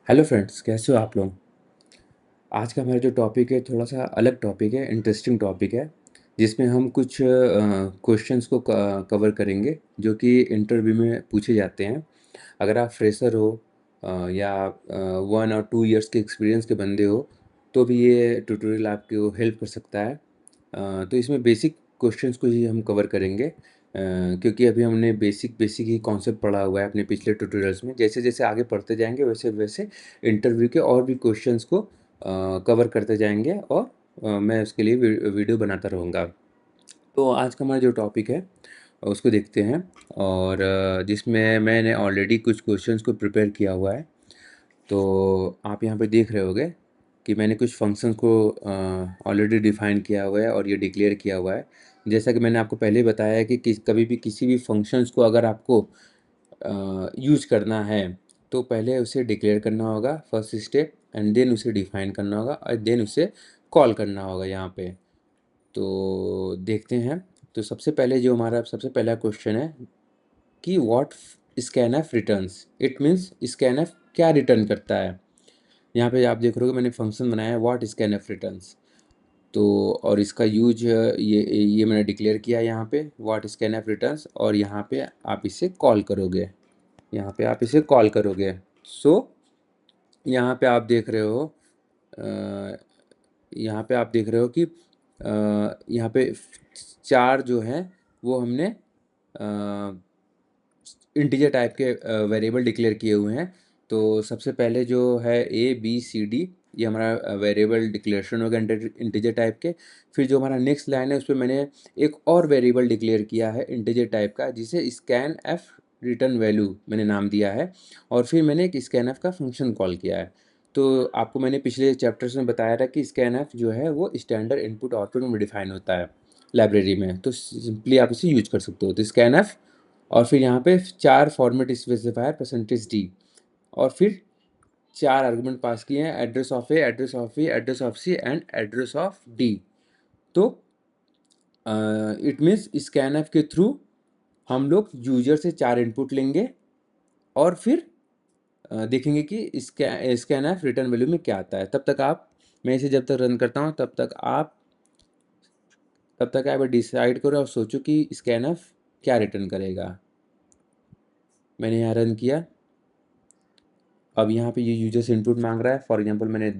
Hello friends, कैसे हो आप लोग। आज का हमारा जो टॉपिक है थोड़ा सा अलग टॉपिक है, इंटरेस्टिंग टॉपिक है, जिसमें हम कुछ क्वेश्चंस को कवर करेंगे जो कि इंटरव्यू में पूछे जाते हैं। अगर आप फ्रेशर हो या 1 और 2 इयर्स के एक्सपीरियंस के बंदे हो तो भी ये ट्यूटोरियल आपको हेल्प कर सकता है। तो इसमें बेसिक क्वेश्चंस को ही हम कवर करेंगे, क्योंकि अभी हमने बेसिक बेसिक ही कॉन्सेप्ट पढ़ा हुआ है अपने पिछले ट्यूटोरियल्स में। जैसे जैसे आगे पढ़ते जाएंगे वैसे वैसे इंटरव्यू के और भी क्वेश्चंस को कवर करते जाएंगे और मैं उसके लिए वीडियो बनाता रहूँगा। तो आज का हमारा जो टॉपिक है उसको देखते हैं, और जिसमें मैंने ऑलरेडी कुछ क्वेश्चंस को प्रिपेयर किया हुआ है। तो आप यहाँ पे देख रहे होंगे कि मैंने कुछ फंक्शंस को ऑलरेडी डिफ़ाइन किया हुआ है और ये डिक्लेयर किया हुआ है। जैसा कि मैंने आपको पहले ही बताया है कि कभी भी किसी भी फंक्शंस को अगर आपको यूज़ करना है तो पहले उसे डिक्लेयर करना होगा, फर्स्ट स्टेप, एंड देन उसे डिफ़ाइन करना होगा और देन उसे कॉल करना होगा यहाँ पे। तो देखते हैं। तो सबसे पहले जो हमारा सबसे पहला क्वेश्चन है कि what scanf returns, it means scanf क्या रिटर्न करता है। यहाँ पे आप देख रहे हो मैंने फंक्शन बनाया है व्हाट स्कैनफ रिटर्न्स। तो और इसका यूज ये मैंने डिक्लेयर किया है यहाँ पे व्हाट स्कैनफ रिटर्न्स, और यहाँ पे आप इसे कॉल करोगे। यहाँ पे आप इसे कॉल करोगे। सो यहाँ पे आप देख रहे हो अ, यहाँ पे आप देख रहे हो कि यहाँ पे चार जो है वो हमने इंटीजर टाइप के वेरिएबल डिक्लेयर किए हुए हैं। तो सबसे पहले जो है ए बी सी डी, ये हमारा वेरिएबल डिक्लेरेशन हो गया इंटीजर टाइप के। फिर जो हमारा नेक्स्ट लाइन है उस पर मैंने एक और वेरिएबल डिक्लेयर किया है इंटीजर टाइप का, जिसे स्कैन एफ रिटर्न वैल्यू मैंने नाम दिया है। और फिर मैंने एक स्कैन एफ का फंक्शन कॉल किया है। तो आपको मैंने पिछले चैप्टर्स में बताया था कि स्कैन एफ जो है वो स्टैंडर्ड इनपुट आउटपुट में डिफाइन होता है लाइब्रेरी में, तो सिंपली आप इसे यूज कर सकते हो। तो स्कैन एफ और फिर यहाँ पे 4 फॉर्मेट स्पेसिफायर परसेंटेज डी, और फिर 4 आर्गुमेंट पास किए हैं, address of A, address of B, address of C and address of D. तो इट मीन्स स्कैनफ के थ्रू हम लोग यूजर से 4 इनपुट लेंगे और फिर देखेंगे कि स्कैनफ रिटर्न वैल्यू में क्या आता है। तब तक आप, मैं इसे जब तक रन करता हूँ तब तक आप डिसाइड करो और सोचो कि स्कैनफ क्या रिटर्न करेगा। मैंने यहाँ रन किया। अब यहाँ पे ये यूजर से इनपुट मांग रहा है। फॉर एग्जांपल मैंने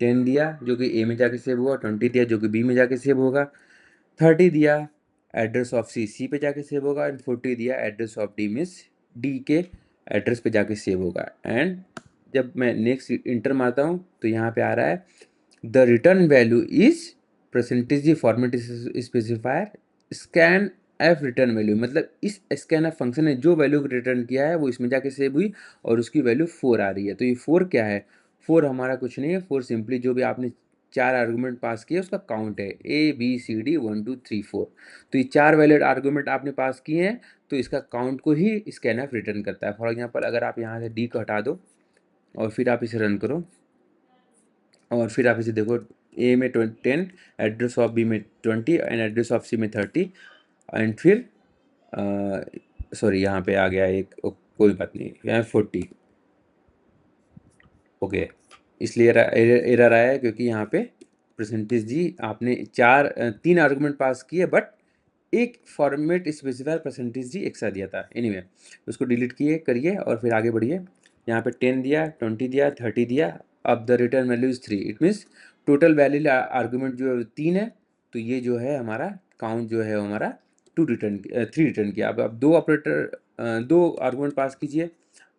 10 दिया जो कि ए में जाके सेव होगा, 20 दिया जो कि बी में जाके सेव होगा, 30 दिया एड्रेस ऑफ सी सी पे जाके सेव होगा, एंड 40 दिया address of D means D के एड्रेस पे जाके सेव होगा। एंड जब मैं नेक्स्ट इंटर मारता हूँ तो यहाँ पे आ रहा है the return value is percentage the format specifier scan F return value, मतलब इस स्कैन एफ फंक्शन ने जो वैल्यू रिटर्न किया है वो इसमें जाके सेव हुई और उसकी वैल्यू 4 आ रही है। तो ये 4 क्या है? 4 हमारा कुछ नहीं है, 4 सिंपली जो भी आपने 4 आर्गूमेंट पास किए उसका काउंट है, ए बी सी डी 1 2 3 4। तो ये 4 वैलिड आर्गूमेंट आपने पास किए हैं तो इसका काउंट को ही स्कैन एफ रिटर्न करता है। फॉर एग्जाम्पल अगर आप यहाँ से डी को हटा दो और फिर आप इसे रन करो और फिर आप इसे देखो, ए में 10, एड्रेस ऑफ बी में 20 एंड एड्रेस ऑफ सी में 30, एंड फिर सॉरी यहाँ पे आ गया एक कोई बात नहीं, यहाँ 40। ओके, इसलिए एरर आया है क्योंकि यहाँ पे परसेंटेज जी आपने 3 आर्गुमेंट पास किए बट एक फॉर्मेट स्पेसिफायर परसेंटेज जी एक साथ दिया था। एनीवे उसको डिलीट करिए और फिर आगे बढ़िए। यहाँ पे 10 दिया, 20 दिया, 30 दिया। अब the return value is 3, it means total valid argument जो है 3 है। तो ये जो है हमारा काउंट जो है हमारा 3 रिटर्न किया। अब आप दो आर्गुमेंट पास कीजिए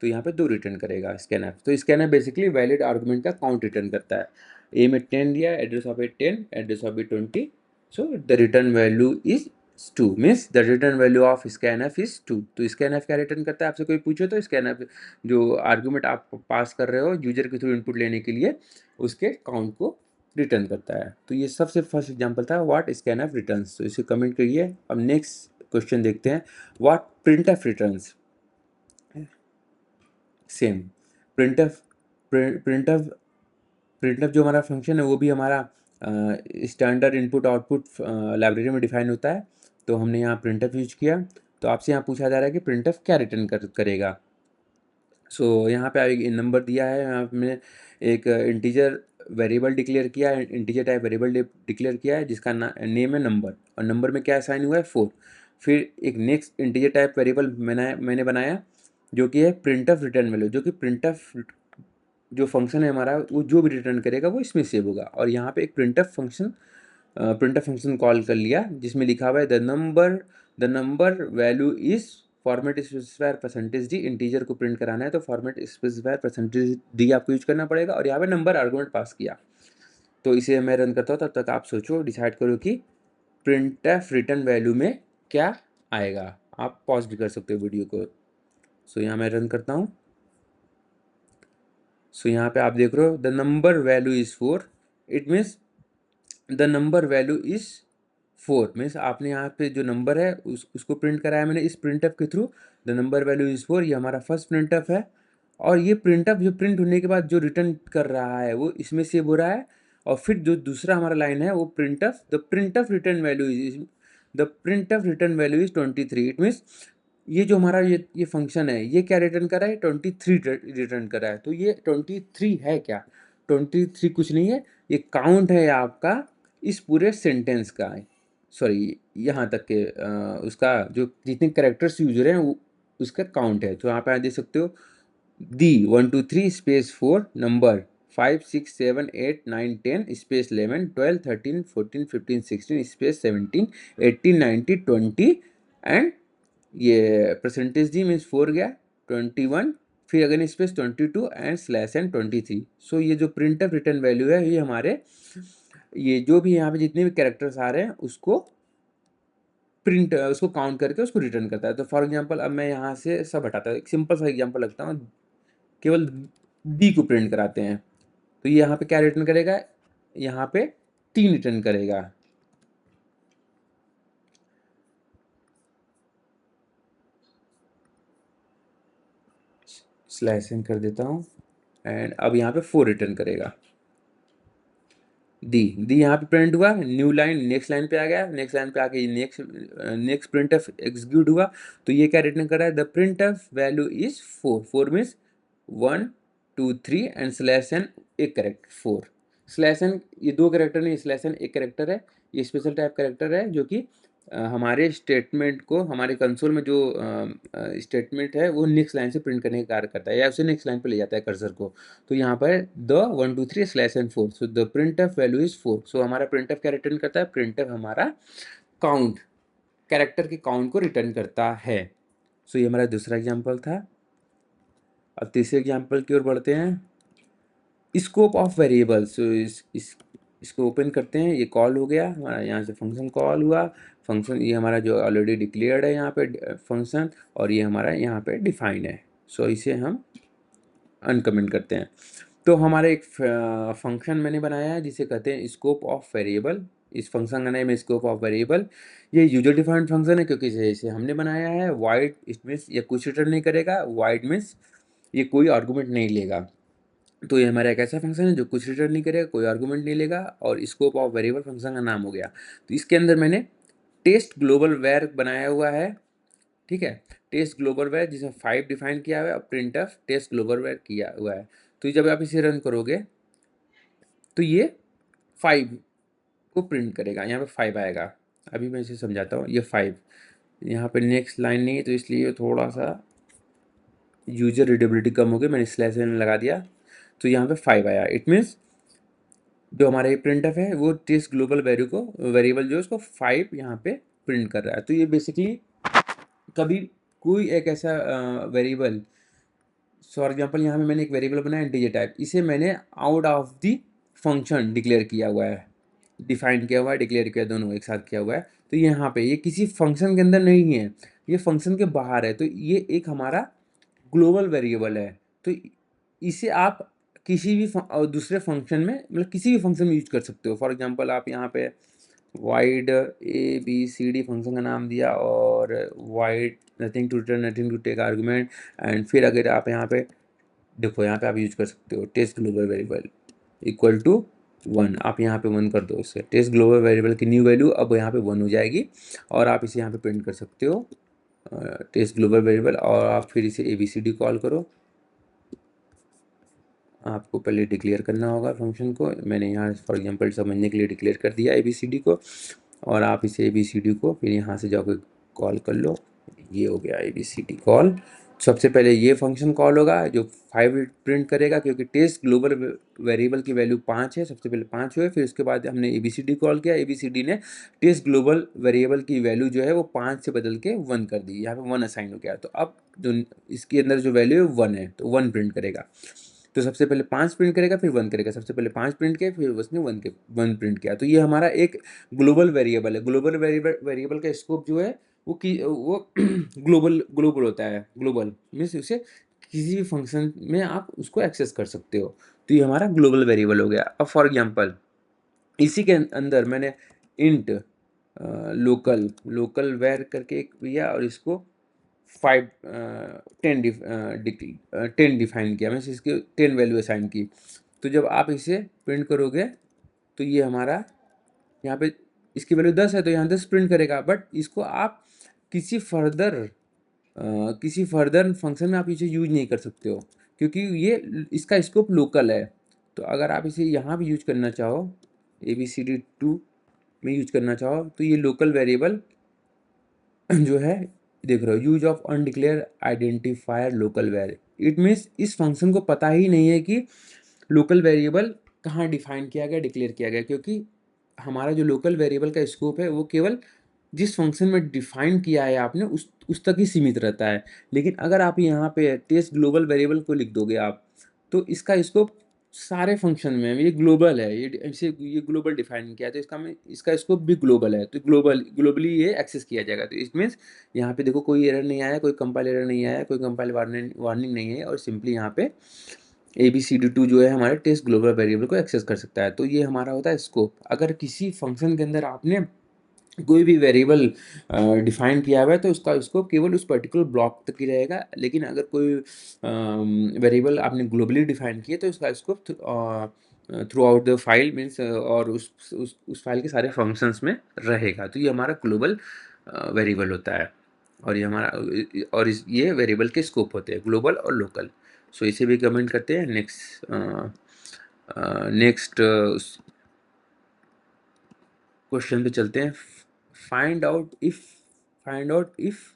तो यहाँ पे 2 रिटर्न करेगा स्कैनर। तो स्कैनर बेसिकली वैलिड आर्गुमेंट का काउंट रिटर्न करता है। ए में 10 दिया, address of A 10, address of B 20, so the return value is 2, means the return value of scanf is 2। तो स्कैनफ क्या रिटर्न करता है? आपसे कोई पूछे तो स्कैनफ जो आर्गुमेंट आप पास कर रहे हो यूजर के थ्रू इनपुट लेने के लिए उसके काउंट को रिटर्न करता है। तो ये सबसे फर्स्ट एग्जांपल था व्हाट स्कैनफ रिटर्न्स। तो इसे कमेंट करिए। अब नेक्स्ट क्वेश्चन देखते हैं, what printf returns. Same printf printf printf जो हमारा फंक्शन है वो भी हमारा स्टैंडर्ड इनपुट आउटपुट लाइब्रेरी में डिफाइन होता है। तो हमने यहाँ प्रिंटफ यूज किया। तो आपसे यहाँ पूछा जा रहा है कि प्रिंटफ क्या रिटर्न करेगा। सो यहाँ पे एक नंबर दिया है, यहाँ पे मैंने एक इंटीजर वेरिएबल डिक्लेयर किया है, इंटीजर टाइप वेरिएबल डिक्लेयर किया है जिसका नेम है नंबर, और नंबर में क्या असाइन हुआ है 4। फिर एक नेक्स्ट इंटीजर टाइप वेरिएबल मैंने बनाया जो कि है प्रिंटफ रिटर्न वैल्यू, जो कि प्रिंटफ जो फंक्शन है हमारा वो जो भी रिटर्न करेगा वो इसमें सेव होगा। और यहाँ पे एक प्रिंटफ फंक्शन कॉल कर लिया जिसमें लिखा हुआ है the number value is format specifier percentage D. Integer को प्रिंट कराना है तो फॉर्मेट स्पेसिफायर परसेंटेज डी आपको यूज करना पड़ेगा, और यहाँ पे नंबर आर्गुमेंट पास किया। तो इसे मैं रन करता हूँ, तब तक आप सोचो, डिसाइड करो कि प्रिंटफ रिटर्न वैल्यू में क्या आएगा। आप पॉज भी कर सकते हो वीडियो को। सो यहाँ मैं रन करता हूँ। सो यहाँ पे आप देख रहे हो the number value is 4। It means the number value is 4 means आपने यहाँ पे जो नंबर है उसको प्रिंट कराया मैंने इस प्रिंटफ के through. The number value is 4, ये हमारा फर्स्ट प्रिंटफ है। और ये प्रिंटफ जो प्रिंट होने के बाद जो रिटर्न कर रहा है वो इसमें सेव हो रहा है। और फिर जो दूसरा हमारा लाइन है वो the printf return value is 23। It means ये जो हमारा ये फंक्शन है ये क्या रिटर्न कर रहा है, 23 रिटर्न कर रहा है। तो ये 23 है क्या, 23 कुछ नहीं है, ये काउंट है आपका इस पूरे सेंटेंस का। सॉरी, यहाँ तक के उसका जो जितने कैरेक्टर्स यूज हो रहे हैं उसका काउंट है। तो यहाँ पे आप देख सकते हो दी 1 2 3 space 4 number 5 6 7 8 9 10 space 11 12 13 14 15 16 space 17 18 19 20 and ये परसेंटेज डी मीन्स 4 गया 21, फिर again space 22 and slash and 23। सो ये जो प्रिंट ऑफ रिटर्न वैल्यू है ये हमारे ये जो भी यहाँ पे जितने भी कैरेक्टर्स आ रहे हैं उसको काउंट करके उसको रिटर्न करता है। तो फॉर एग्जांपल अब मैं यहाँ से सब हटाता हूँ, एक सिंपल सा एग्जांपल लगता हूँ, केवल डी को प्रिंट कराते हैं। तो ये यहाँ पे क्या रिटर्न करेगा, यहाँ पे 3 रिटर्न करेगा। स्लैश इन कर देता हूँ एंड अब यहाँ पे 4 रिटर्न करेगा। दी यहाँ पे प्रिंट हुआ, न्यू लाइन नेक्स्ट लाइन पे आ गया, नेक्स्ट लाइन पे आके नेक्स्ट प्रिंट ऑफ एग्जीक्यूट हुआ। तो ये क्या रिटर्न कर रहा है, the print of value is 4 means 1 2 3 and slash n एक करेक्ट 4। स्लैश एन ये दो करेक्टर नहीं, स्लैश एन एक करेक्टर है। ये स्पेशल टाइप करेक्टर है जो कि हमारे स्टेटमेंट को हमारे कंसोल में जो स्टेटमेंट है वो नेक्स्ट लाइन से प्रिंट करने का कार्य करता है या उसे नेक्स्ट लाइन पे ले जाता है कर्सर को। तो यहाँ पर the 1 2 3 slash n 4, so the print of value is 4। So हमारा प्रिंट ऑफ क्या रिटर्न करता है, प्रिंट ऑफ हमारा काउंट कैरेक्टर के काउंट को रिटर्न करता है। सो ये हमारा दूसरा एग्जाम्पल था। अब तीसरे एग्जाम्पल की ओर बढ़ते हैं, स्कोप ऑफ वेरिएबल। सो इसको ओपन करते हैं, ये कॉल हो गया हमारा, यहाँ से फंक्शन कॉल हुआ। फंक्शन ये हमारा जो ऑलरेडी डिक्लेयर्ड है यहाँ पे फंक्शन, और ये हमारा यहाँ पे डिफाइंड है। सो इसे हम अनकमेंट करते हैं। तो हमारा एक फंक्शन मैंने बनाया है जिसे कहते हैं स्कोप ऑफ वेरिएबल। इस फंक्शन का नेम है स्कोप ऑफ वेरिएबल। ये यूजर डिफाइंड फंक्शन है क्योंकि इसे हमने बनाया है। वाइड इट मीन्स ये कुछ रिटर्न नहीं करेगा, वाइड मीन्स ये कोई आर्गूमेंट नहीं लेगा। तो ये हमारा एक ऐसा फंक्शन है जो कुछ रिटर्न नहीं करेगा, कोई आर्गूमेंट नहीं लेगा, और स्कोप ऑफ वेरिएबल फंक्शन का नाम हो गया। तो इसके अंदर मैंने टेस्ट ग्लोबल वेर बनाया हुआ है, ठीक है। टेस्ट ग्लोबल वेर जिसमें 5 डिफाइन किया हुआ है और print of test global var किया हुआ है। तो जब आप इसे रन करोगे तो ये 5 को प्रिंट करेगा, यहाँ पे 5 आएगा। अभी मैं इसे समझाता हूँ। ये 5 यहाँ पे नेक्स्ट लाइन नहीं है तो इसलिए थोड़ा सा यूजर रीडेबिलिटी कम हो गई, मैंने स्लैश एन लगा दिया। तो यहाँ पे 5 आया। इट मीन्स जो हमारा ये प्रिंट है वो टेस्ट ग्लोबल वेरिएबल जो है उसको 5 यहाँ पे प्रिंट कर रहा है। तो ये बेसिकली कभी कोई एक ऐसा वेरिएबल, फॉर एग्जाम्पल यहाँ पे मैंने एक वेरिएबल बनाया इंटीजर टाइप, इसे मैंने out of the function declare किया हुआ है, डिफाइन किया हुआ है, डिक्लेयर किया, दोनों एक साथ किया हुआ है। तो यहाँ पे ये किसी फंक्शन के अंदर नहीं है, ये फंक्शन के बाहर है। तो ये एक हमारा ग्लोबल वेरिएबल है। तो इसे आप किसी भी दूसरे फंक्शन में, मतलब किसी भी फंक्शन में यूज कर सकते हो। फॉर एग्जांपल आप यहाँ पे void A B C D function का नाम दिया और void nothing to return nothing to take argument, and फिर अगर आप यहाँ पे देखो, यहाँ पे आप यूज कर सकते हो test global variable equal to 1। आप यहाँ पे 1 कर दो, इससे टेस्ट ग्लोबल वेरिएबल की न्यू वैल्यू अब यहाँ पे 1 हो जाएगी, और आप इसे यहाँ पे प्रिंट कर सकते हो टेस्ट ग्लोबल वेरिएबल, और आप फिर इसे ABCD कॉल करो। आपको पहले डिक्लेयर करना होगा फंक्शन को। मैंने यहाँ फॉर एग्जांपल समझने के लिए डिक्लेयर कर दिया ABCD को, और आप इसे ABCD को फिर यहाँ से जाकर कॉल कर लो। ये हो गया ABCD कॉल। सबसे पहले ये फंक्शन कॉल होगा जो 5 प्रिंट करेगा, क्योंकि टेस्ट ग्लोबल वेरिएबल की वैल्यू 5 है, सबसे पहले 5 हुए, फिर उसके बाद हमने ABCD कॉल किया, ABCD ने टेस्ट ग्लोबल वेरिएबल की वैल्यू जो है वो 5 से बदल के 1 कर दी, यहाँ पे 1 असाइन हो गया। तो अब जो इसके अंदर जो वैल्यू है 1 है, तो 1 प्रिंट करेगा। तो सबसे पहले 5 प्रिंट करेगा, फिर 1 करेगा, सबसे पहले 5 प्रिंट किया, फिर उसने 1 प्रिंट किया। तो ये हमारा एक ग्लोबल वेरिएबल है। ग्लोबल वेरिएबल का स्कोप जो है वो ग्लोबल ग्लोबल होता है। ग्लोबल मीन्स उसे किसी भी फंक्शन में आप उसको एक्सेस कर सकते हो। तो ये हमारा ग्लोबल वेरिएबल हो गया। अब फॉर एग्जांपल इसी के अंदर मैंने इंट लोकल लोकल वेर करके एक दिया, और इसको 5 10 डिफाइन किया, मैं इसके 10 वैल्यू असाइन की। तो जब आप इसे प्रिंट करोगे तो ये हमारा यहाँ पे इसकी वैल्यू 10 है, तो यहाँ 10 प्रिंट करेगा। बट इसको आप किसी फर्दर फंक्शन में आप इसे यूज नहीं कर सकते हो, क्योंकि ये इसका स्कोप लोकल है। तो अगर आप इसे यहाँ भी यूज करना चाहो, ABCD2 में यूज करना चाहो, तो ये लोकल वेरिएबल जो है देख रहे हो, use of undeclare identifier local var. It means इस फंक्शन को पता ही नहीं है कि लोकल वेरिएबल कहाँ डिफाइन किया गया, डिक्लेयर किया गया, क्योंकि हमारा जो लोकल वेरिएबल का स्कोप है वो केवल जिस फंक्शन में डिफाइन किया है आपने उस तक ही सीमित रहता है। लेकिन अगर आप यहाँ पे टेस्ट ग्लोबल वेरिएबल को लिख दोगे आप, तो इसका स्कोप सारे फंक्शन में है, ये ग्लोबल है, ये ग्लोबल डिफाइन किया है, तो इसका स्कोप भी ग्लोबल है, तो ग्लोबली ये एक्सेस किया जाएगा। तो इट मीन्स यहाँ पे देखो कोई एरर नहीं आया, कोई कंपाइल एरर नहीं आया, कोई कंपाइल वार्निंग नहीं है, और सिंपली यहाँ पे ABCD2 जो है हमारे टेस्ट ग्लोबल वेरिएबल को एक्सेस कर सकता है। तो ये हमारा होता है स्कोप। अगर किसी फंक्शन के अंदर आपने कोई भी वेरिएबल डिफाइन किया हुआ है, तो उसका स्कोप केवल उस पर्टिकुलर ब्लॉक तक ही रहेगा। लेकिन अगर कोई वेरिएबल आपने ग्लोबली डिफाइन किया, तो उसका scope through out the file means और उस फाइल के सारे फंक्शंस में रहेगा। तो ये हमारा ग्लोबल वेरिएबल होता है, और ये हमारा ये वेरिएबल के स्कोप होते हैं, ग्लोबल और लोकल। सो इसे भी कमेंट करते हैं। नेक्स्ट क्वेश्चन पे चलते हैं। Find out if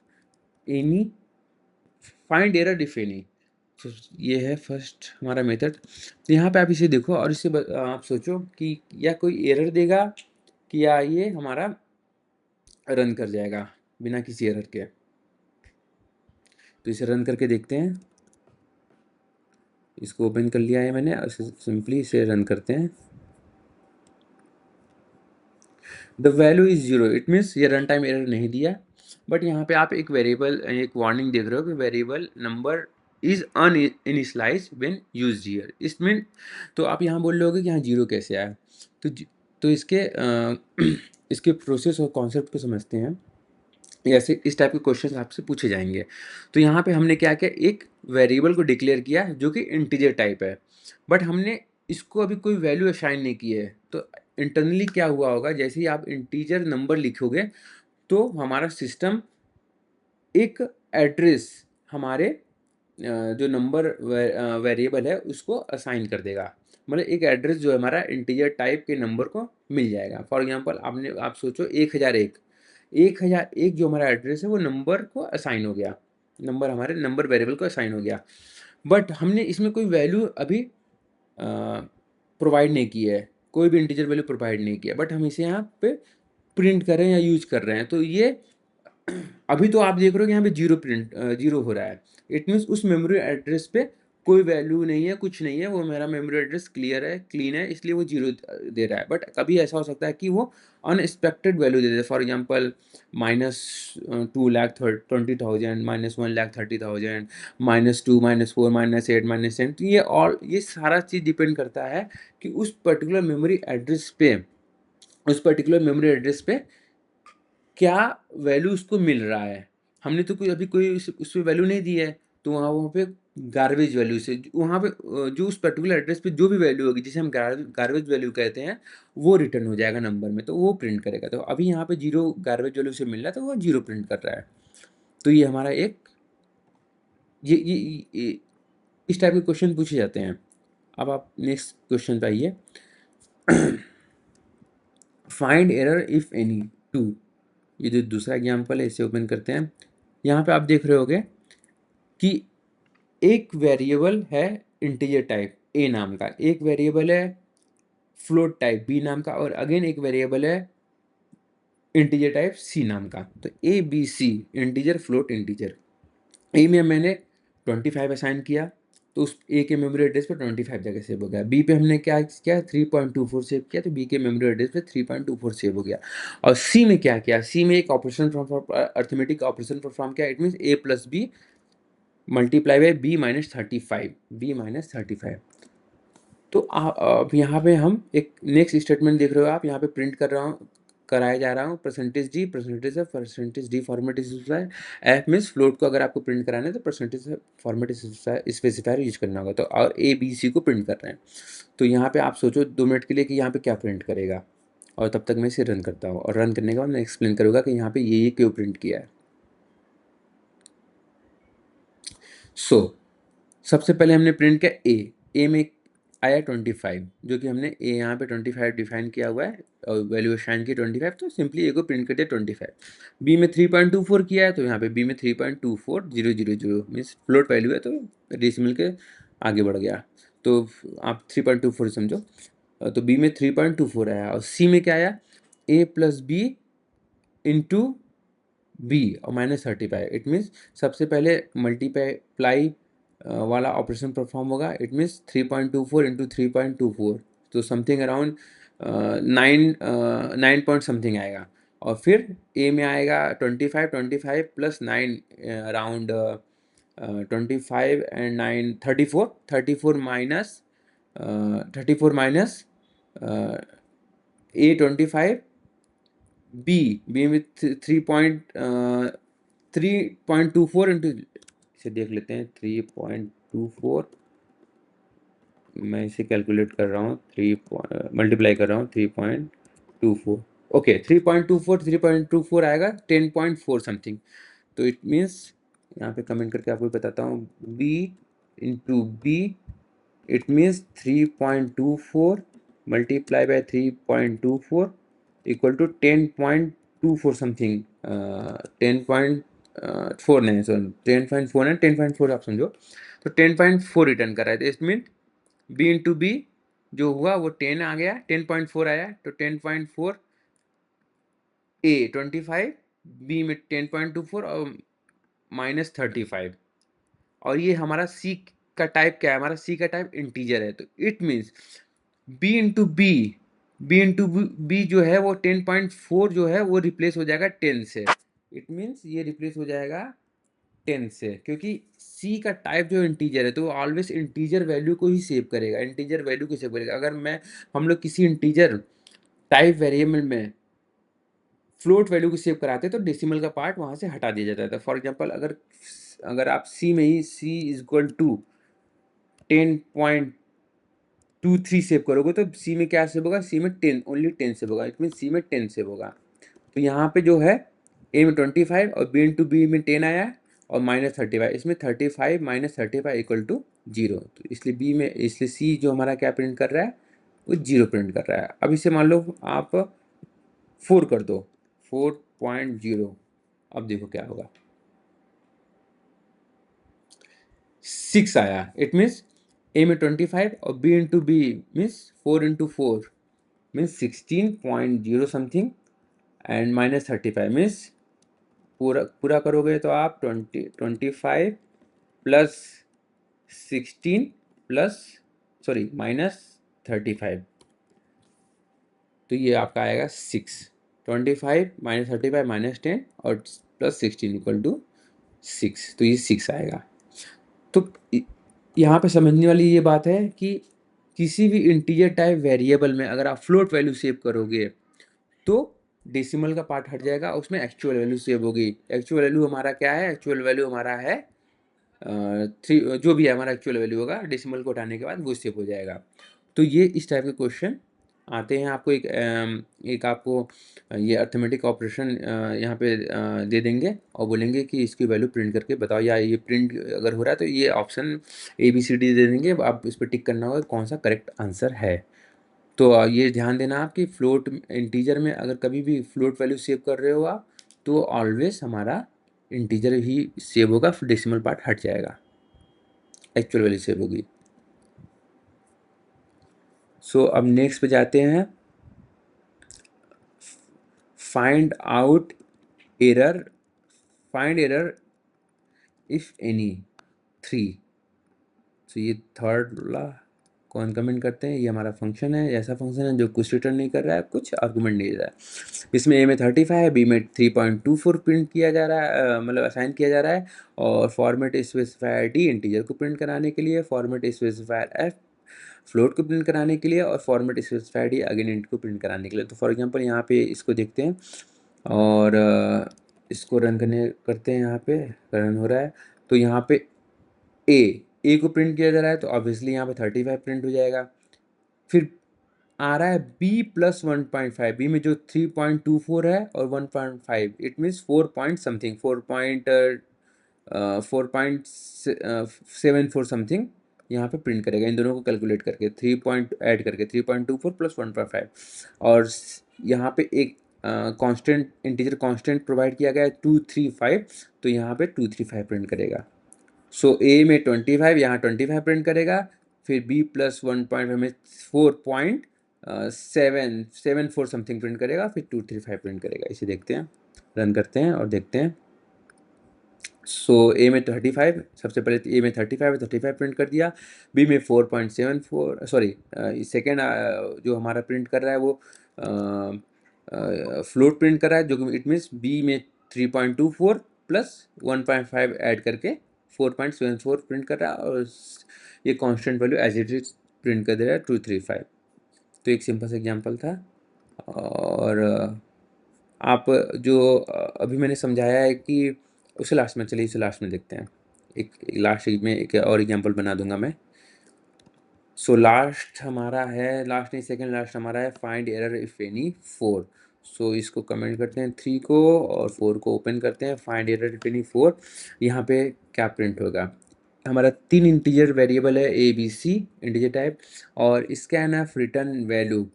any find error if any. तो ये है फर्स्ट हमारा मेथड। तो यहाँ पे आप इसे देखो और आप सोचो कि या कोई एरर देगा कि या ये हमारा रन कर जाएगा बिना किसी एरर के। तो इसे रन करके देखते हैं। इसको ओपन कर लिया है मैंने, और सिंपली इसे रन करते हैं। The value is 0, it means ये रन टाइम एरर नहीं दिया। बट यहाँ पे आप एक वार्निंग देख रहे हो कि variable number is uninitialize when used here. इसमें तो आप यहाँ बोल रहे होगे कि यहाँ 0 कैसे आया। तो इसके इसके प्रोसेस और कॉन्सेप्ट को समझते हैं। ऐसे इस टाइप के क्वेश्चन आपसे पूछे जाएंगे। तो यहाँ पे हमने क्या किया, एक वेरिएबल को डिक्लेयर किया जो कि इंटीजर टाइप है, बट हमने इसको अभी कोई वैल्यू असाइन नहीं की है। तो इंटरनली क्या हुआ होगा, जैसे ही आप इंटीजर नंबर लिखोगे तो हमारा सिस्टम एक एड्रेस हमारे जो नंबर वेरिएबल है उसको असाइन कर देगा। मतलब एक एड्रेस जो है हमारा इंटीजर टाइप के नंबर को मिल जाएगा। फॉर एग्जांपल आप सोचो 1001 जो हमारा एड्रेस है वो नंबर को असाइन हो गया, हमारे नंबर वेरिएबल को असाइन हो गया। बट हमने इसमें कोई वैल्यू अभी प्रोवाइड नहीं की है, कोई भी इंटीजर वैल्यू प्रोवाइड नहीं किया, बट हम इसे यहाँ पे प्रिंट कर रहे हैं या यूज कर रहे हैं। तो ये अभी तो आप देख रहे हो कि यहाँ पे जीरो हो रहा है। इट मीन्स उस मेमोरी एड्रेस पे कोई वैल्यू नहीं है, कुछ नहीं है, वो मेरा मेमोरी एड्रेस क्लीन है, इसलिए वो 0 दे रहा है। बट कभी ऐसा हो सकता है कि वो unexpected value they they. For example -2,20,000, -1,30,000, -2, -4, -8, -10। तो ये सारा चीज़ डिपेंड करता है कि उस पर्टिकुलर मेमोरी एड्रेस पे क्या वैल्यू उसको मिल रहा है। हमने तो कोई उस पे वैल्यू नहीं दी है, तो वहाँ पे गार्बेज वैल्यू से वहाँ पे जो उस पर्टिकुलर एड्रेस पे जो भी वैल्यू होगी, जिसे हम गार्बेज वैल्यू कहते हैं, वो रिटर्न हो जाएगा नंबर में, तो वो प्रिंट करेगा। तो अभी यहाँ पे 0 गार्बेज वैल्यू से मिल रहा है, तो वो 0 प्रिंट कर रहा है। तो ये हमारा एक ये इस टाइप के क्वेश्चन पूछे जाते हैं। अब आप नेक्स्ट क्वेश्चन पे आइए। Find error if any two, ये जो दूसरा एग्जाम्पल है इसे ओपन करते हैं। यहाँ पे आप देख रहे होगे कि एक वेरिएबल है इंटीजर टाइप ए नाम का, एक वेरिएबल है फ्लोट टाइप बी नाम का, और अगेन एक वेरिएबल है इंटीजर टाइप सी नाम का। तो A B C, integer float integer. A में मैंने 25 असाइन किया, तो उस ए के मेमोरी एड्रेस पे 25 जगह सेव हो गया। बी पे हमने क्या किया, 3.24 सेव किया, तो बी के मेमोरी एड्रेस पे 3.24 सेव हो गया। और सी में क्या किया, सी में एक ऑपरेशन अर्थमेटिक ऑपरेशन परफॉर्म किया। It means A plus B multiply by B minus 35, B minus 35। तो अब यहाँ पे हम एक नेक्स्ट स्टेटमेंट देख रहे हो आप, यहाँ पे प्रिंट कर रहा हूँ, कराया जा रहा हूँ percentage D, percentage of, percentage D format specifier. F means float को अगर आपको प्रिंट कराना है तो परसेंटेज फॉर्मेट स्पेसिफायर यूज करना होगा। तो और ए बी सी को प्रिंट कर रहे हैं। तो यहाँ पे आप सोचो 2 मिनट के लिए कि यहाँ पे क्या प्रिंट करेगा, और तब तक मैं इसे रन करता हूँ, और रन करने के बाद मैं एक्सप्लेन करूँगा कि यहाँ पे ये क्यों प्रिंट किया है। सबसे पहले हमने प्रिंट किया ए में आया 25, जो कि हमने ए यहाँ पे 25 डिफाइन किया हुआ है और वैल्यू असाइन की 25, तो सिंपली ए को प्रिंट कर दिया 25। बी में 3.24 किया है, तो यहाँ पे बी में 3.24000 मीन्स फ्लोट वैल्यू है, तो डेसिमल के आगे बढ़ गया, तो आप 3.24 समझो। तो बी में 3.24 आया, और सी में क्या आया, ए प्लस बी इंटू बी और माइनस 35। इट मीन्स सबसे पहले मल्टीप्लाई वाला ऑपरेशन परफॉर्म होगा। इट मीन्स 3.24 इंटू 3.24, तो समथिंग अराउंड 9 पॉइंट समथिंग आएगा। और फिर ए में आएगा 25 plus 9 around 25 and 9 34 minus 34 minus A 25, B में 3.24 इंटू, इसे देख लेते हैं 3.24, मैं इसे कैलकुलेट कर रहा हूँ, मल्टीप्लाई कर रहा हूँ 3.24। ओके, 3.24 आएगा 10.4 समथिंग। तो इट मीन्स यहाँ पे कमेंट करके आपको बताता हूँ, B into B, it means 3.24 multiply by 3.24 equal to 10.24 something, 10.4 नहीं, सॉरी 10.4 है, 10.4 आप समझो। तो 10.4 रिटर्न कर रहा है, तो it mean B into B जो हुआ वो 10 आ गया, 10.4 आया, तो 10.4 ए 25, बी में 10.24 और माइनस 35। और ये हमारा सी का टाइप क्या है, हमारा सी का टाइप इंटीजर है, तो it means B into B जो है वो 10.4 जो है वो रिप्लेस हो जाएगा 10 से। इट मीन्स ये रिप्लेस हो जाएगा 10 से, क्योंकि सी का टाइप जो इंटीजर है तो वो ऑलवेज इंटीजर वैल्यू को ही सेव करेगा, इंटीजर वैल्यू को सेव करेगा। अगर हम लोग किसी इंटीजर टाइप वेरिएबल में फ्लोट वैल्यू को सेव कराते तो डेसिमल का पार्ट वहाँ से हटा दिया जाता था। फॉर एग्जांपल अगर आप सी में ही सी इज इक्वल टू 10.23 सेव करोगे, तो सी में क्या सेव होगा, सी में 10, ओनली 10 सेव होगा। इट मीन सी में 10 सेव होगा। तो यहाँ पे जो है ए में 25 और बी इंटू बी में 10 आया है, और माइनस 35, इसमें 35 माइनस 35 इक्वल टू 0। तो इसलिए सी जो हमारा क्या प्रिंट कर रहा है, वो 0 प्रिंट कर रहा है। अब इसे मान लो आप 4 कर दो, 4.0, अब देखो क्या होगा, 6 आया। इट मीन्स ए में 25 और B into B means 4 into 4 means 16.0 something, and minus 35 means पूरा पूरा करोगे तो आप 25 प्लस 16 प्लस सॉरी माइनस 35, तो ये आपका आएगा 6। 25 माइनस 35 माइनस 10 और प्लस 16 इक्वल टू 6, तो ये 6 आएगा। तो यहाँ पे समझने वाली ये बात है कि किसी भी इंटीजर टाइप वेरिएबल में अगर आप फ्लोट वैल्यू सेव करोगे तो डेसिमल का पार्ट हट जाएगा, उसमें एक्चुअल वैल्यू सेव होगी। एक्चुअल वैल्यू हमारा क्या है, एक्चुअल वैल्यू हमारा है 3, जो भी है हमारा एक्चुअल वैल्यू होगा डेसिमल को हटाने के बाद वो सेव हो जाएगा। तो ये इस टाइप के क्वेश्चन आते हैं आपको एक आपको ये अरिथमेटिक ऑपरेशन यहाँ पे दे देंगे और बोलेंगे कि इसकी वैल्यू प्रिंट करके बताओ, या ये प्रिंट अगर हो रहा है तो ये ऑप्शन ABCD दे देंगे, आप इस पर टिक करना होगा कौन सा करेक्ट आंसर है। तो ये ध्यान देना आप कि फ्लोट इंटीजर में अगर कभी भी फ्लोट वैल्यू सेव कर रहे हो आप, तो ऑलवेज हमारा इंटीजर ही सेव होगा, डेसिमल पार्ट हट जाएगा, एक्चुअल वैल्यू सेव होगी। सो अब नेक्स्ट पे जाते हैं, find out error, find error if any 3। तो ये थर्ड वाला कौन कमेंट करते हैं, ये हमारा फंक्शन है, ऐसा फंक्शन है जो कुछ रिटर्न नहीं कर रहा है, कुछ आर्गूमेंट नहीं दे रहा है। इसमें ए में 35 है, बी में 3.24 प्रिंट किया जा रहा है, मतलब असाइन किया जा रहा है, और फॉर्मेट स्पेसिफायर डी इंटीजर को प्रिंट कराने के लिए, फॉर्मेट स्पेसिफायर एफ फ्लोट को प्रिंट कराने के लिए, और format specifier D again int को प्रिंट कराने के लिए। तो फॉर एग्जांपल यहाँ पे इसको देखते हैं और इसको रन करते हैं, यहाँ पे रन हो रहा है। तो यहाँ पे ए को प्रिंट किया जा रहा है, तो ऑब्वियसली यहाँ पे 35 प्रिंट हो जाएगा। फिर आ रहा है बी प्लस 1.5, बी में जो 3.24 है और 1.5, it means 4 point something, 4.74 something यहाँ पे प्रिंट करेगा, इन दोनों को कैलकुलेट करके 3 पॉइंट ऐड करके 3.24 प्लस 1.5। और यहाँ पे एक कांस्टेंट इंटीजर कांस्टेंट प्रोवाइड किया गया है 235, तो यहाँ पे 235 प्रिंट करेगा। सो ए में 25, यहाँ 25 प्रिंट करेगा, फिर बी प्लस 1.5 में 4.774 समथिंग प्रिंट करेगा, फिर 235 प्रिंट करेगा। इसे देखते हैं, रन करते हैं और देखते हैं। सो ए में 35, सबसे पहले ए में 35 प्रिंट कर दिया, बी में 4.74, सॉरी सेकेंड जो हमारा प्रिंट कर रहा है वो फ्लोट प्रिंट कर रहा है, जो कि इट मीन्स बी में 3.24 प्लस 1.5 ऐड करके 4.74 प्रिंट कर रहा है, और ये constant value as it is print कर दे रहा है 235। तो एक सिंपल सा एग्जांपल था। और आप जो अभी मैंने समझाया है कि उसे लास्ट में, चलिए इसे लास्ट में देखते हैं, एक लास्ट में एक और एग्जांपल बना दूंगा मैं। सो लास्ट हमारा है, लास्ट नहीं सेकेंड लास्ट हमारा है, फाइंड एरर इफ एनी 4। सो इसको कमेंट करते हैं 3 को और 4 को ओपन करते हैं, फाइंड एरर इफ एनी 4। यहाँ पे क्या प्रिंट होगा, हमारा 3 इंटीजर वेरिएबल है ABC इंटीजर टाइप, और स्कैन ऑफ रिटर्न वैल्यू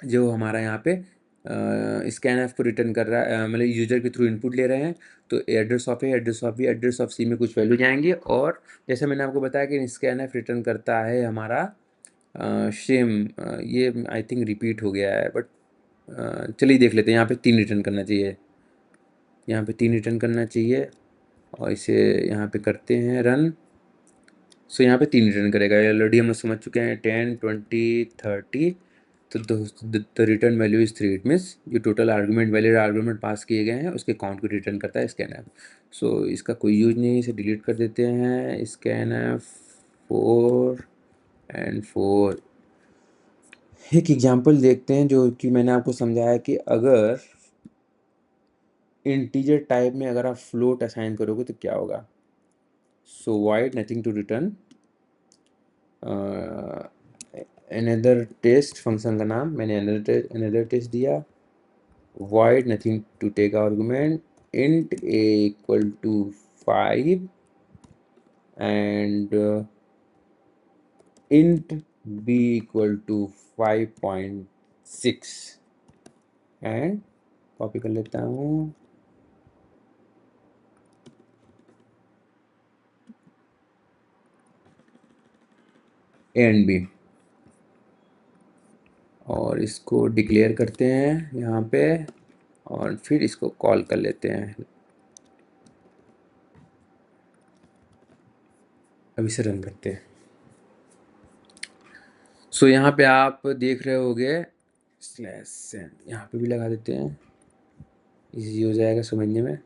जो हमारा यहाँ पे स्कैन एफ को रिटर्न कर रहा है, मतलब यूजर के थ्रू इनपुट ले रहे हैं। तो address of A, address of B, address of C में कुछ वैल्यू जाएंगी, और जैसे मैंने आपको बताया कि स्कैन एफ रिटर्न करता है हमारा सेम, ये आई थिंक रिपीट हो गया है, बट चलिए देख लेते हैं। यहाँ पे 3 रिटर्न करना चाहिए, यहाँ पे 3 रिटर्न करना चाहिए, और इसे यहाँ पे करते हैं रन। सो यहाँ पे 3 रिटर्न करेगा, ऑलरेडी हम लोग समझ चुके हैं 10, 20, 30। तो the return value is 3, it means जो टोटल आर्गूमेंट वैलिड आर्गूमेंट पास किए गए हैं उसके काउंट को रिटर्न करता है स्कैन एफ। सो इसका कोई यूज नहीं है, इसे डिलीट कर देते हैं। Scan F 4 and 4। एक एग्जांपल देखते हैं जो कि मैंने आपको समझाया कि अगर इंटीजर टाइप में अगर आप फ्लोट असाइन करोगे तो क्या होगा। So void nothing to return, another test function का नाम मैंने अनदर टेस्ट दिया, void nothing to take argument, int a equal to 5 and int b equal to 5.6 and copy कर लेता हूँ, एंड बी, और इसको डिक्लेयर करते हैं यहाँ पे, और फिर इसको कॉल कर लेते हैं। अब इसे रन करते हैं। सो यहाँ पे आप देख रहे होगे स्लैश, यहाँ पे भी लगा देते हैं, इजी हो जाएगा समझने में।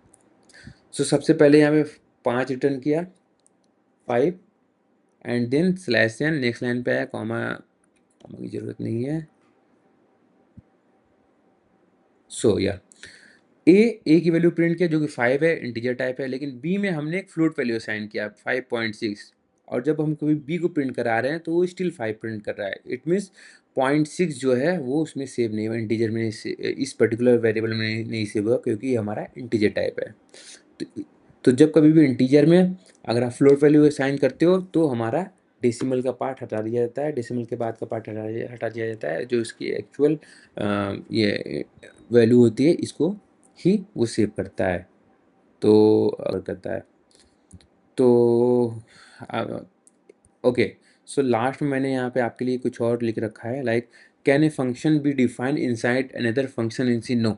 सो सबसे पहले यहाँ पे 5 रिटर्न किया, 5 and then slash n, next line पे आया कॉमा की जरूरत नहीं है। सो या ए की वैल्यू प्रिंट किया जो कि 5 है, इंटीजर टाइप है, लेकिन बी में हमने एक फ्लोट वैल्यू असाइन किया 5.6, और जब हम कभी बी को प्रिंट करा रहे हैं तो वो स्टिल 5 प्रिंट कर रहा है। इट मीन्स 0.6 जो है वो उसमें सेव नहीं हुआ, इंटीजर में इस पर्टिकुलर वेरिएबल में नहीं सेव हुआ, क्योंकि ये हमारा इंटीजर टाइप है। तो, तो जब कभी भी इंटीजर में अगर आप फ्लोट वैल्यू असाइन करते हो तो हमारा डेसिमल का पार्ट हटा दिया जाता है, डेसिमल के बाद का पार्ट हटा दिया जाता है, जो इसकी एक्चुअल ये वैल्यू होती है इसको ही वो सेव करता है। तो करता है तो ओके। सो लास्ट में मैंने यहाँ पे आपके लिए कुछ और लिख रखा है, like can a function be defined inside another function in C? No,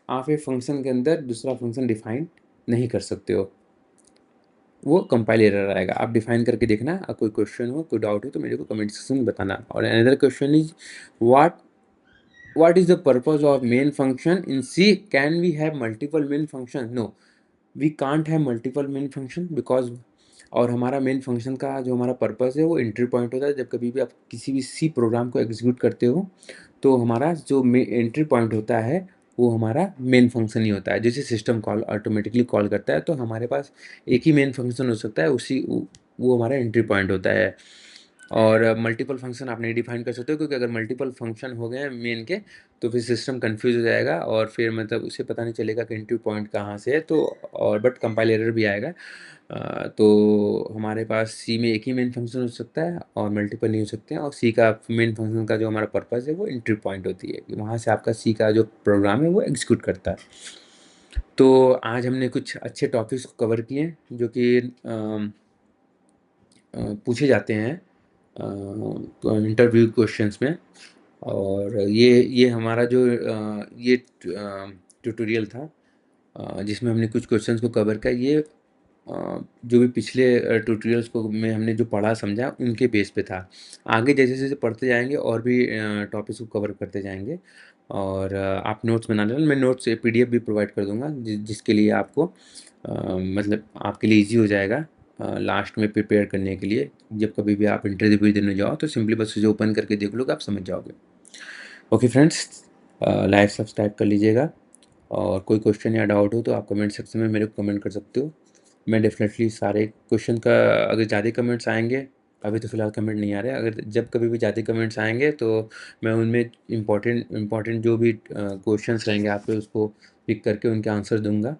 आप एक फंक्शन के अंदर दूसरा फंक्शन डिफाइन नहीं कर सकते हो, वो कंपाइल एरर आएगा। आप डिफाइन करके देखना। कोई क्वेश्चन हो, कोई डाउट हो तो मेरे को कमेंट सेक्शन में बताना। और another question is what what is the purpose of main function in C? Can we have multiple main function? No, we can't have multiple main function because और हमारा मेन फंक्शन का जो हमारा purpose है वो एंट्री पॉइंट होता है। जब कभी भी आप किसी भी सी प्रोग्राम को एग्जीक्यूट करते हो तो हमारा जो एंट्री पॉइंट होता है वो हमारा मेन फंक्शन ही होता है। जैसे सिस्टम कॉल ऑटोमेटिकली कॉल करता है तो हमारे पास एक ही मेन फंक्शन हो सकता है, उसी वो हमारा एंट्री पॉइंट होता है। और मल्टीपल फंक्शन आप नहीं डिफाइन कर सकते हो, क्योंकि अगर मल्टीपल फंक्शन हो गए मेन के तो फिर सिस्टम कंफ्यूज हो जाएगा और फिर मतलब उसे पता नहीं चलेगा कि एंट्री पॉइंट कहाँ से है। तो और बट कंपाइल एरर भी आएगा। तो हमारे पास सी में एक ही मेन फंक्शन हो सकता है और मल्टीपल नहीं हो सकते हैं। और सी का मेन फंक्शन का जो हमारा पर्पस है वो एंट्री पॉइंट होती है कि वहाँ से आपका सी का जो प्रोग्राम है वो एग्जीक्यूट करता है। तो आज हमने कुछ अच्छे टॉपिक्स को कवर किए जो कि पूछे जाते हैं इंटरव्यू क्वेश्चंस में। और ये हमारा जो ये ट्यूटोरियल था जिसमें हमने कुछ क्वेश्चंस को कवर किया। ये जो भी पिछले ट्यूटोरियल्स को में हमने जो पढ़ा समझा उनके बेस पे था। आगे जैसे जैसे पढ़ते जाएंगे और भी टॉपिक्स को कवर करते जाएंगे। और आप नोट्स बना लेना, मैं नोट्स पीडीएफ भी प्रोवाइड कर दूंगा जिसके लिए आपको मतलब आपके लिए इजी हो जाएगा लास्ट में प्रिपेयर करने के लिए। जब कभी भी आप इंटरव्यू देने जाओ तो सिंपली बस उसे ओपन करके देख लो, आप समझ जाओगे। ओके फ्रेंड्स, लाइक सब्सक्राइब कर लीजिएगा। और कोई क्वेश्चन या डाउट हो तो आप कमेंट सेक्शन में मेरे को कमेंट कर सकते हो। मैं डेफिनेटली सारे क्वेश्चन का, अगर ज़्यादा कमेंट्स आएंगे, अभी तो फ़िलहाल कमेंट नहीं आ रहे, अगर जब कभी भी ज़्यादा कमेंट्स आएंगे तो मैं उनमें इम्पॉर्टेंट जो भी क्वेश्चंस रहेंगे आपके उसको पिक करके उनके आंसर दूंगा।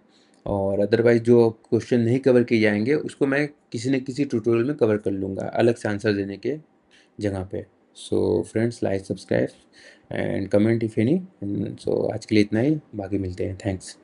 और अदरवाइज़ जो क्वेश्चन नहीं कवर किए जाएंगे उसको मैं किसी न किसी ट्यूटोरियल में कवर कर लूँगा अलग से आंसर देने के जगह पे। So friends, like subscribe and comment if any. So आज के लिए इतना ही, बाकी मिलते हैं। थैंक्स।